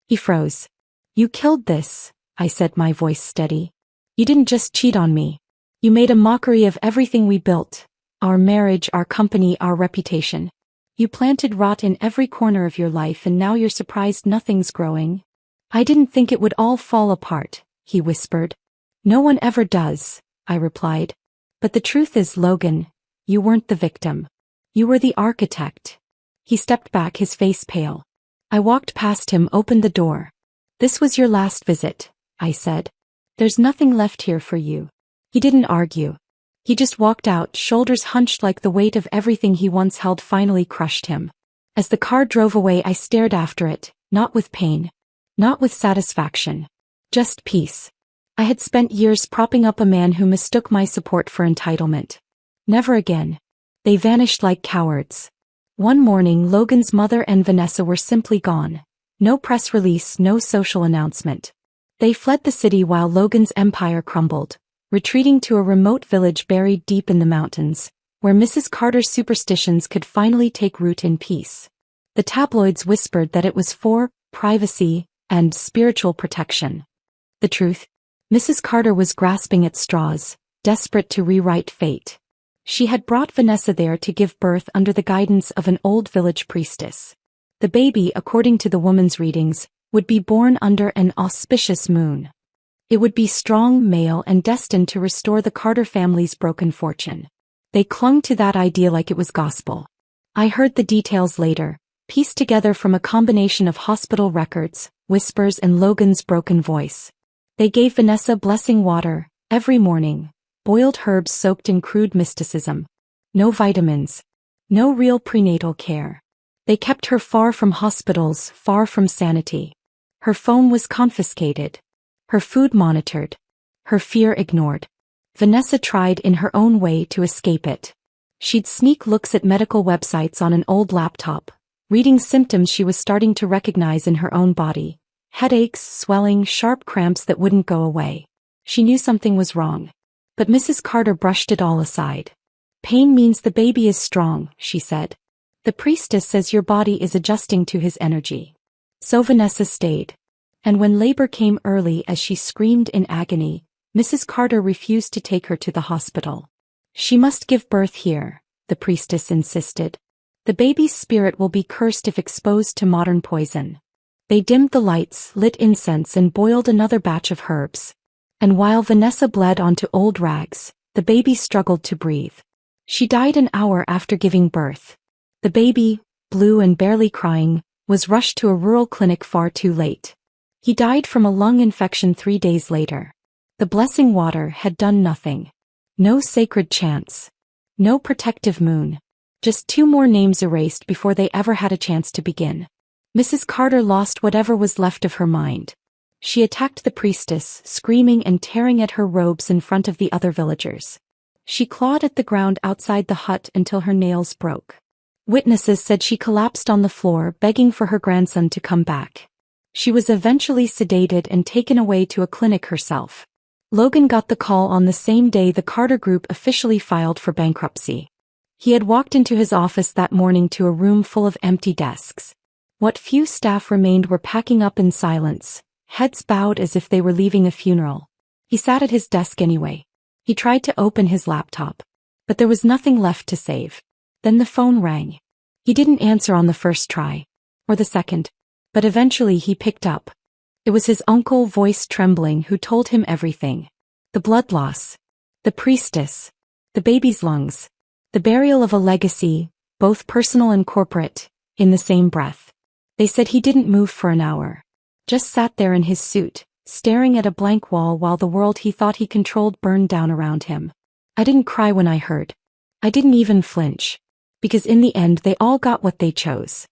He froze. "You killed this," I said, my voice steady. "You didn't just cheat on me. You made a mockery of everything we built. Our marriage, our company, our reputation. You planted rot in every corner of your life and now you're surprised nothing's growing." "I didn't think it would all fall apart," he whispered. "No one ever does," I replied. "But the truth is, Logan, you weren't the victim. You were the architect." He stepped back, his face pale. I walked past him, opened the door. "This was your last visit," I said. "There's nothing left here for you." He didn't argue. He just walked out, shoulders hunched like the weight of everything he once held finally crushed him. As the car drove away, I stared after it, not with pain, not with satisfaction, just peace. I had spent years propping up a man who mistook my support for entitlement. Never again. They vanished like cowards. One morning, Logan's mother and Vanessa were simply gone. No press release, no social announcement. They fled the city while Logan's empire crumbled, retreating to a remote village buried deep in the mountains, where Mrs. Carter's superstitions could finally take root in peace. The tabloids whispered that it was for privacy and spiritual protection. The truth? Mrs. Carter was grasping at straws, desperate to rewrite fate. She had brought Vanessa there to give birth under the guidance of an old village priestess. The baby, according to the woman's readings, would be born under an auspicious moon. It would be strong, male, and destined to restore the Carter family's broken fortune. They clung to that idea like it was gospel. I heard the details later, pieced together from a combination of hospital records, whispers, and Logan's broken voice. They gave Vanessa blessing water every morning, boiled herbs soaked in crude mysticism. No vitamins. No real prenatal care. They kept her far from hospitals, far from sanity. Her phone was confiscated. Her food monitored. Her fear ignored. Vanessa tried in her own way to escape it. She'd sneak looks at medical websites on an old laptop, reading symptoms she was starting to recognize in her own body. Headaches, swelling, sharp cramps that wouldn't go away. She knew something was wrong. But Mrs. Carter brushed it all aside. Pain means the baby is strong, she said. The priestess says your body is adjusting to his energy. So Vanessa stayed. And when labor came early as she screamed in agony, Mrs. Carter refused to take her to the hospital. She must give birth here, the priestess insisted. The baby's spirit will be cursed if exposed to modern poison. They dimmed the lights, lit incense, and boiled another batch of herbs. And while Vanessa bled onto old rags, the baby struggled to breathe. She died an hour after giving birth. The baby, blue and barely crying, was rushed to a rural clinic far too late. He died from a lung infection 3 days later. The blessing water had done nothing. No sacred chants. No protective moon. Just 2 more names erased before they ever had a chance to begin. Mrs. Carter lost whatever was left of her mind. She attacked the priestess, screaming and tearing at her robes in front of the other villagers. She clawed at the ground outside the hut until her nails broke. Witnesses said she collapsed on the floor, begging for her grandson to come back. She was eventually sedated and taken away to a clinic herself. Logan got the call on the same day the Carter Group officially filed for bankruptcy. He had walked into his office that morning to a room full of empty desks. What few staff remained were packing up in silence, heads bowed as if they were leaving a funeral. He sat at his desk anyway. He tried to open his laptop. But there was nothing left to save. Then the phone rang. He didn't answer on the first try. Or the second. But eventually he picked up. It was his uncle, voice trembling, who told him everything. The blood loss. The priestess. The baby's lungs. The burial of a legacy, both personal and corporate, in the same breath. They said he didn't move for an hour. Just sat there in his suit, staring at a blank wall while the world he thought he controlled burned down around him. I didn't cry when I heard. I didn't even flinch. Because in the end they all got what they chose.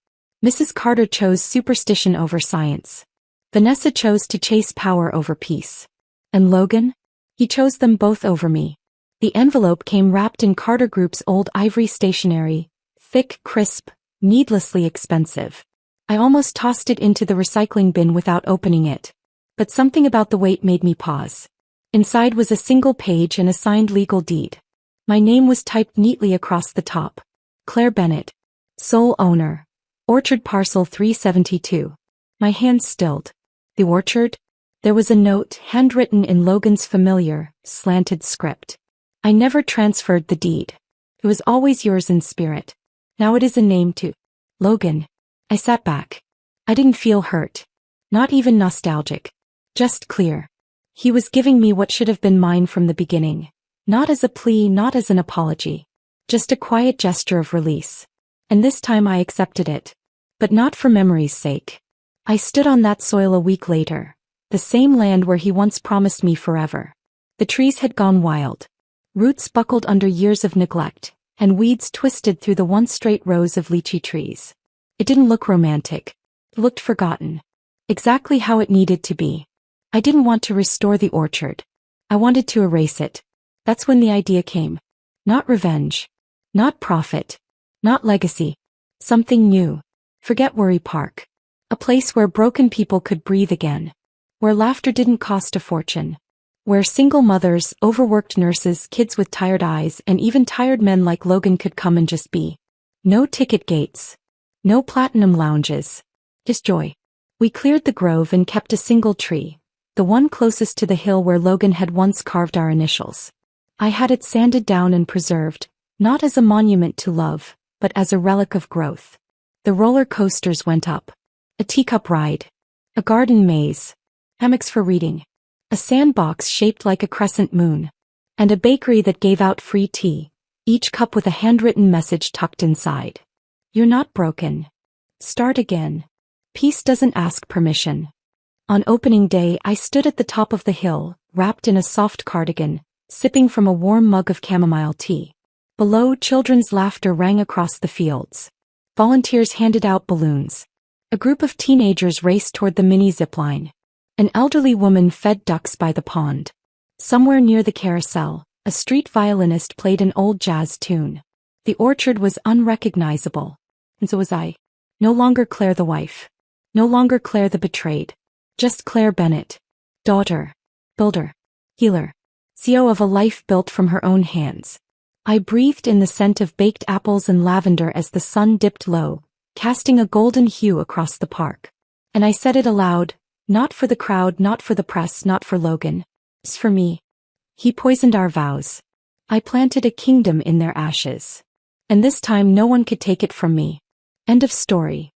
Mrs. Carter chose superstition over science. Vanessa chose to chase power over peace. And Logan? He chose them both over me. The envelope came wrapped in Carter Group's old ivory stationery, thick, crisp, needlessly expensive. I almost tossed it into the recycling bin without opening it. But something about the weight made me pause. Inside was a single page and a signed legal deed. My name was typed neatly across the top. Claire Bennett. Sole owner. Orchard Parcel 372. My hands stilled. The orchard? There was a note, handwritten in Logan's familiar, slanted script. I never transferred the deed. It was always yours in spirit. Now it is a name too. Logan. I sat back. I didn't feel hurt. Not even nostalgic. Just clear. He was giving me what should have been mine from the beginning. Not as a plea, not as an apology. Just a quiet gesture of release. And this time I accepted it. But not for memory's sake. I stood on that soil a week later. The same land where he once promised me forever. The trees had gone wild. Roots buckled under years of neglect, and weeds twisted through the once straight rows of lychee trees. It didn't look romantic. It looked forgotten. Exactly how it needed to be. I didn't want to restore the orchard. I wanted to erase it. That's when the idea came. Not revenge. Not profit. Not legacy. Something new. Forget Worry Park. A place where broken people could breathe again. Where laughter didn't cost a fortune. Where single mothers, overworked nurses, kids with tired eyes, and even tired men like Logan could come and just be. No ticket gates. No platinum lounges. Just joy. We cleared the grove and kept a single tree. The one closest to the hill where Logan had once carved our initials. I had it sanded down and preserved, not as a monument to love, but as a relic of growth. The roller coasters went up. A teacup ride. A garden maze. Hammocks for reading. A sandbox shaped like a crescent moon. And a bakery that gave out free tea, each cup with a handwritten message tucked inside. You're not broken. Start again. Peace doesn't ask permission. On opening day, I stood at the top of the hill, wrapped in a soft cardigan, sipping from a warm mug of chamomile tea. Below, children's laughter rang across the fields. Volunteers handed out balloons. A group of teenagers raced toward the mini zipline. An elderly woman fed ducks by the pond. Somewhere near the carousel, a street violinist played an old jazz tune. The orchard was unrecognizable. And so was I. No longer Claire the wife. No longer Claire the betrayed. Just Claire Bennett. Daughter. Builder. Healer. CEO of a life built from her own hands. I breathed in the scent of baked apples and lavender as the sun dipped low, casting a golden hue across the park. And I said it aloud, not for the crowd, not for the press, not for Logan. It's for me. He poisoned our vows. I planted a kingdom in their ashes. And this time no one could take it from me. End of story.